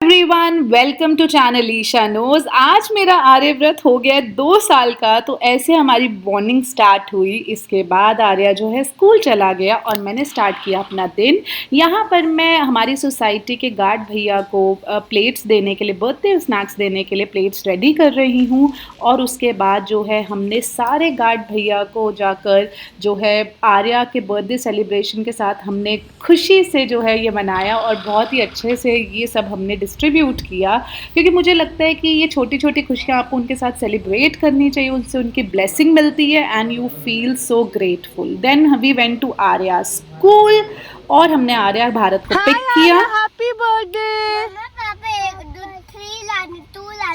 Everyone, welcome to channel Isha knows. आज मेरा आर्यव्रत हो गया 2 साल का, तो ऐसे हमारी बॉन्डिंग स्टार्ट हुई। इसके बाद आर्या जो है स्कूल चला गया और मैंने स्टार्ट किया अपना दिन। यहाँ पर मैं हमारी सोसाइटी के गार्ड भैया को प्लेट्स देने के लिए, बर्थडे स्नैक्स देने के लिए प्लेट्स रेडी कर रही हूँ। और उसके बाद जो है हमने सारे गार्ड भैया को जाकर जो है आर्या के बर्थडे सेलिब्रेशन के साथ हमने खुशी से जो है ये मनाया और बहुत ही अच्छे से ये सब हमने डिस्ट्रीब्यूट किया, क्योंकि मुझे लगता है कि ये छोटी छोटी खुशियाँ आपको उनके साथ सेलिब्रेट करनी चाहिए, उनसे उनकी ब्लेसिंग मिलती है and you feel so grateful. Then we went to Arya school और हमने आर्या भारत को पिक किया। Happy birthday.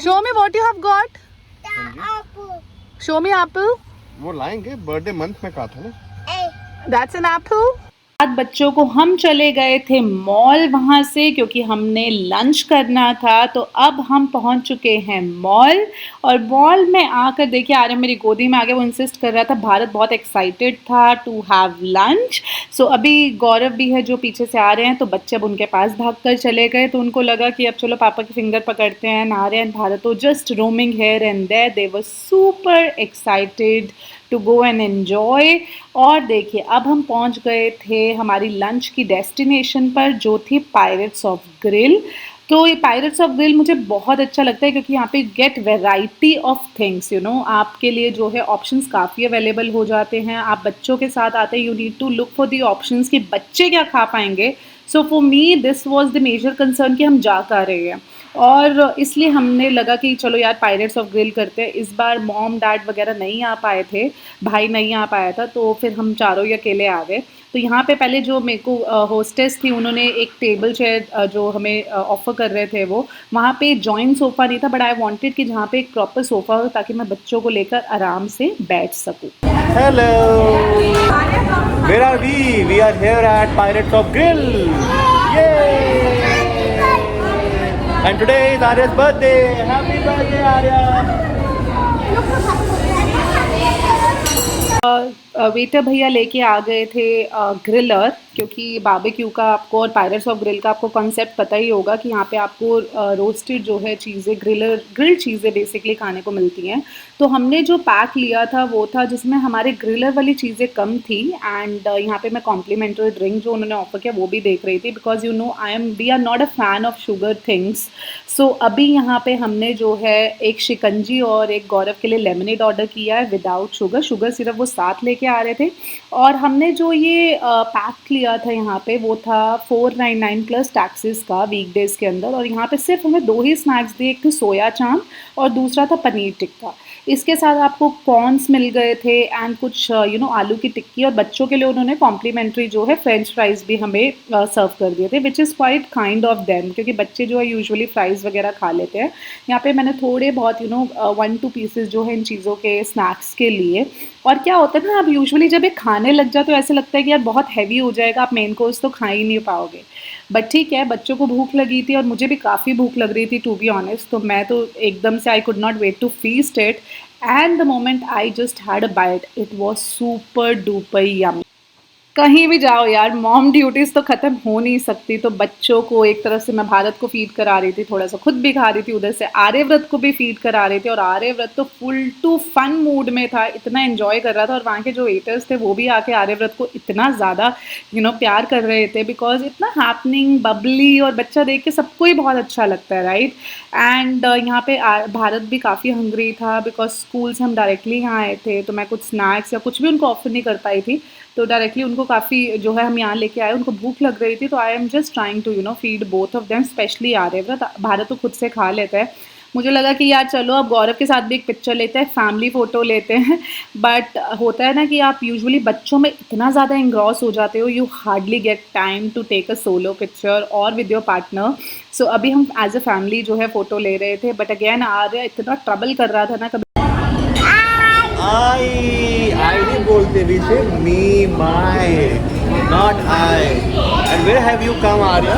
Show me what you have got. Show me apple. वो लाएंगे, बर्थडे मंथ में कहा था ना। That's an apple. बाद बच्चों को हम चले गए थे मॉल वहाँ से, क्योंकि हमने लंच करना था। तो अब हम पहुँच चुके हैं मॉल, और मॉल में आकर देखिए आर्य मेरी गोदी में आ गया। वो इंसिस्ट कर रहा था, भारत बहुत एक्साइटेड था टू हैव लंच। सो अभी गौरव भी है जो पीछे से आ रहे हैं, तो बच्चे अब उनके पास भाग कर चले गए। तो उनको लगा कि अब चलो पापा की फिंगर पकड़ते हैं। आर्य एंड भारत तो just roaming here and there, they were super excited to go and enjoy. और देखिए अब हम पहुंच गए थे हमारी लंच की डेस्टिनेशन पर, जो थी पायरेट्स ऑफ ग्रिल। तो ये पायरेट्स ऑफ ग्रिल मुझे बहुत अच्छा लगता है, क्योंकि यहाँ पे get variety of things, you know, आपके लिए जो है ऑप्शंस काफ़ी अवेलेबल हो जाते हैं। आप बच्चों के साथ आते हैं, you need to look for the options कि बच्चे क्या खा पाएंगे। So for me this was the major concern कि हम जा कर रहे हैं, और इसलिए हमने लगा कि चलो यार पायरेट्स ऑफ ग्रिल करते हैं। इस बार मॉम डैड वगैरह नहीं आ पाए थे, भाई नहीं आ पाया था, तो फिर हम चारों ही अकेले आ गए। तो यहाँ पे पहले जो मेरे को होस्टेस थी, उन्होंने एक टेबल चेयर जो हमें ऑफ़र कर रहे थे, वो वहाँ पे जॉइंट सोफ़ा नहीं था, बट आई वांटेड कि जहाँ पे एक प्रॉपर सोफ़ा हो, ताकि मैं बच्चों को लेकर आराम से बैठ सकूँ। Hello, where are we? We are here at Pirates of Grill. ये and today is Arya's birthday. Happy birthday Arya. Waiter भैया लेके आ गए थे ग्रिलर, क्योंकि बारबेक्यू का आपको और पायरेट्स ऑफ ग्रिल का आपको कॉन्सेप्ट पता ही होगा कि यहाँ पे आपको रोस्टेड जो है चीज़ें, ग्रिल चीज़ें बेसिकली खाने को मिलती हैं। तो हमने जो पैक लिया था वो था जिसमें हमारे ग्रिलर वाली चीज़ें कम थी, एंड यहाँ पे मैं कॉम्प्लीमेंट्री ड्रिंक जो उन्होंने ऑफर किया वो भी देख रही थी, because you know we are not a fan of sugar things. So अभी यहाँ पे हमने जो है एक शिकंजी और एक गौरव के लिए लेमनेड ऑर्डर किया है विदाउट शुगर। शुगर सिर्फ वो साथ लेके आ रहे थे। और हमने जो ये पैक लिया था यहाँ पे वो था 499 प्लस टैक्सेस का वीकडेज़ के अंदर, और यहाँ पे सिर्फ हमें 2 ही स्नैक्स दिए, एक तो सोया चाप और दूसरा था पनीर टिक्का। इसके साथ आपको कॉर्न्स मिल गए थे एंड कुछ आलू की टिक्की, और बच्चों के लिए उन्होंने कॉम्प्लीमेंट्री जो है फ्रेंच फ्राइज़ भी हमें सर्व कर दिए थे, which is quite kind of them, क्योंकि बच्चे जो है यूजुअली फ्राइज़ वगैरह खा लेते हैं। यहाँ पे मैंने थोड़े बहुत 1-2 पीसेस जो है इन चीज़ों के स्नैक्स के लिए। और क्या होता है ना, आप यूजुअली जब ये खाने लग जाते हो ऐसे लगता है कि यार बहुत हैवी हो जाएगा, आप मेन कोर्स तो खा ही नहीं पाओगे। बट ठीक है, बच्चों को भूख लगी थी और मुझे भी काफ़ी भूख लग रही थी टू बी ऑनेस्ट, तो मैं तो एकदम से I could not wait to feast it, and the moment I just had a bite it was super duper yummy. कहीं भी जाओ यार, मॉम ड्यूटीज़ तो ख़त्म हो नहीं सकती। तो बच्चों को एक तरफ से मैं भारत को फीड करा रही थी, थोड़ा सा खुद भी खा रही थी, उधर से आर्यव्रत को भी फीड करा रही थी, और आर्यव्रत तो फुल टू फन मूड में था, इतना एंजॉय कर रहा था। और वहाँ के जो वेटर्स थे वो भी आके आर्यव्रत को इतना ज़्यादा प्यार कर रहे थे, बिकॉज इतना हैपनिंग बबली, और बच्चा देख के सबको ही बहुत अच्छा लगता है, राइट। एंड यहाँ पे भारत भी काफ़ी हंग्री था, बिकॉज स्कूल से हम डायरेक्टली यहाँ आए थे, तो मैं कुछ स्नैक्स या कुछ भी उनको ऑफर नहीं कर पाई थी। तो डायरेक्टली उनको काफ़ी जो है हम यहाँ लेके आए, उनको भूख लग रही थी, तो I am just trying to feed both of them, specially Aryavrat. Bharat तो खुद से खा लेता है। मुझे लगा कि यार चलो अब गौरव के साथ भी एक पिक्चर लेते हैं, फैमिली फ़ोटो लेते हैं। बट होता है ना कि आप यूजुअली बच्चों में इतना ज़्यादा इंग्रॉस हो जाते हो, you hardly get time to take a solo picture और विद योर पार्टनर। सो अभी हम एज अ फैमिली जो है फ़ोटो ले रहे थे, बट अगेन आर्य इतना ट्रबल कर रहा था ना, कभी आई नहीं बोलते, we say me my, not I. And where have you come Arya?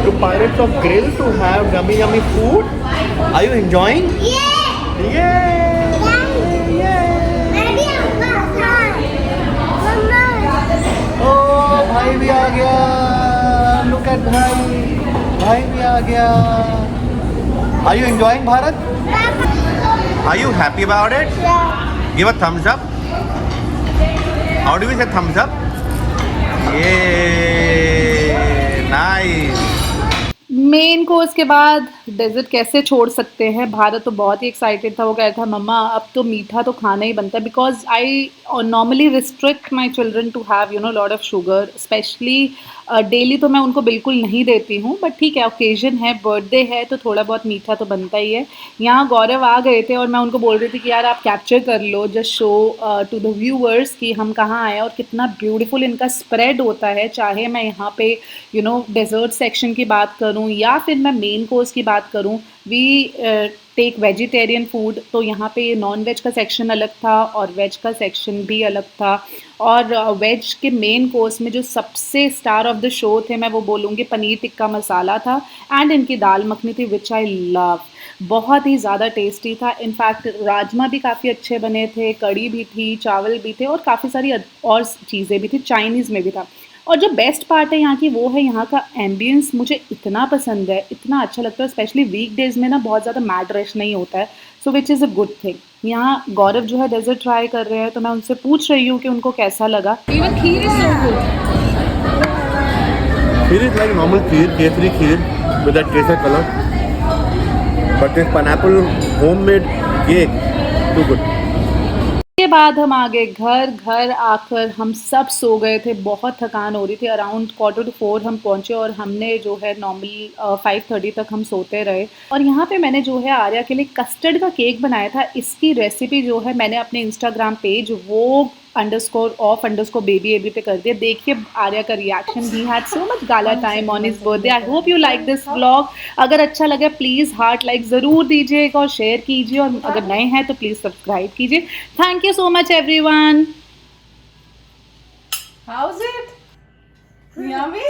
To Pirates of Grill to have yummy yummy food. Are you enjoying? ओ भाई भी आ गया, लुक एट भाई। भाई भी आ गया. Are you enjoying Bharat? Are you happy about it? Give a thumbs up. How do we say thumbs up? Yeah, nice. Main course के बाद डेजर्ट कैसे छोड़ सकते हैं. भारत तो बहुत ही एक्साइटेड था. वो कह रहा था मम्मा अब तो मीठा तो खाना ही बनता है, because I normally restrict my children to have you know lot of sugar. Specially daily तो मैं उनको बिल्कुल नहीं देती हूँ, बट ठीक है, ओकेजन है, बर्थडे है, तो थोड़ा बहुत मीठा तो बनता ही है. यहाँ गौरव आ गए थे और मैं उनको बोल रही थी कि यार आप कैप्चर कर लो, just show to the viewers कि हम कहाँ आए और कितना ब्यूटीफुल इनका स्प्रेड होता है. चाहे मैं यहाँ पे यू नो डेजर्ट सेक्शन की बात करूँ या फिर मैं मेन कोर्स की बात करूँ. वी टेक वेजिटेरियन फूड, तो यहाँ पे नॉन वेज का सेक्शन अलग था और वेज का सेक्शन भी अलग था. और वेज के मेन कोर्स में जो सबसे स्टार ऑफ द शो थे, मैं वो बोलूँगी पनीर टिक्का मसाला था एंड इनकी दाल मखनी थी, विच आई लव. बहुत ही ज़्यादा टेस्टी था. इनफैक्ट राजमा भी काफ़ी अच्छे बने थे, कड़ी भी थी, चावल भी थे और काफ़ी सारी और चीज़ें भी थी. चाइनीज़ में भी था. और जो बेस्ट पार्ट है यहाँ की वो है यहाँ का एम्बियंस. मुझे इतना पसंद है, इतना अच्छा लगता है. स्पेशली वीक डेज में ना बहुत ज़्यादा मैड रश नहीं होता है, so which is a good thing. यहाँ गौरव जो है डेजर्ट ट्राई कर रहे हैं, तो मैं उनसे पूछ रही हूँ कि उनको कैसा लगा. Even kheer is so good. Kheer is like normal kheer, kesari kheer with that kesar color. But this pineapple homemade cake, too good. के बाद हम आ गए घर. घर आकर हम सब सो गए थे, बहुत थकान हो रही थी. अराउंड 3:45 हम पहुँचे और हमने जो है नॉर्मली 5:30 तक हम सोते रहे. और यहाँ पे मैंने जो है आर्या के लिए कस्टर्ड का केक बनाया था. इसकी रेसिपी जो है मैंने अपने इंस्टाग्राम पेज वो_off_baby पे कर दिया. देखिए आर्या का reaction. He had so much gala time on his birthday. I hope you like this vlog. अगर अच्छा लगे प्लीज़ हार्ट लाइक ज़रूर दीजिएगा और शेयर कीजिए, और अगर नए हैं तो प्लीज़ सब्सक्राइब कीजिए. Thank you so much everyone. How's it? Yummy?